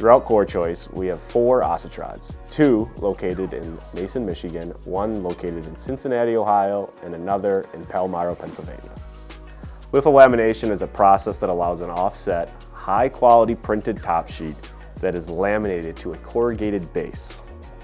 Throughout CorrChoice, we have 4 Asitrades, 2 located in Mason, Michigan, 1 located in Cincinnati, Ohio, and another in Palmyra, Pennsylvania. Litho lamination is a process that allows an offset, high-quality printed top sheet that is laminated to a corrugated base.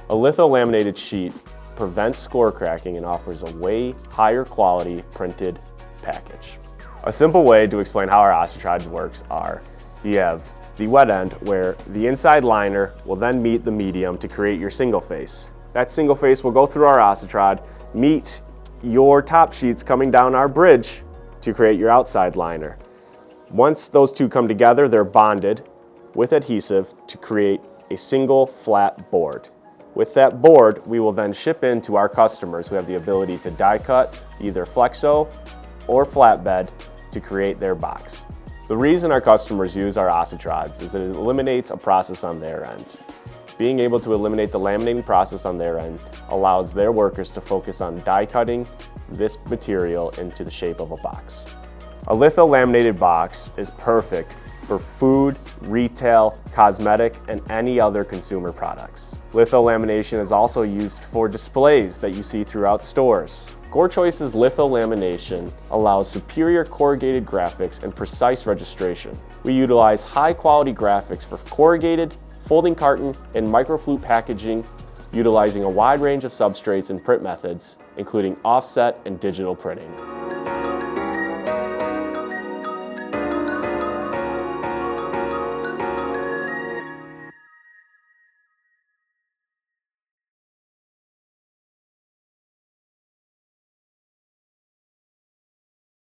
A litho-laminated sheet prevents score cracking and offers a way higher quality printed package. A simple way to explain how our Asitrade works are, you have the wet end where the inside liner will then meet the medium to create your single face. That single face will go through our Asitrade, meet your top sheets coming down our bridge to create your outside liner. Once those two come together, they're bonded with adhesive to create a single flat board. With that board, we will then ship in to our customers who have the ability to die cut either flexo or flatbed to create their box. The reason our customers use our Asitrades is that it eliminates a process on their end. Being able to eliminate the laminating process on their end allows their workers to focus on die cutting this material into the shape of a box. A litho laminated box is perfect for food, retail, cosmetic, and any other consumer products. Litho lamination is also used for displays that you see throughout stores. CorrChoice's litho lamination allows superior corrugated graphics and precise registration. We utilize high-quality graphics for corrugated, folding carton, and microflute packaging, utilizing a wide range of substrates and print methods, including offset and digital printing.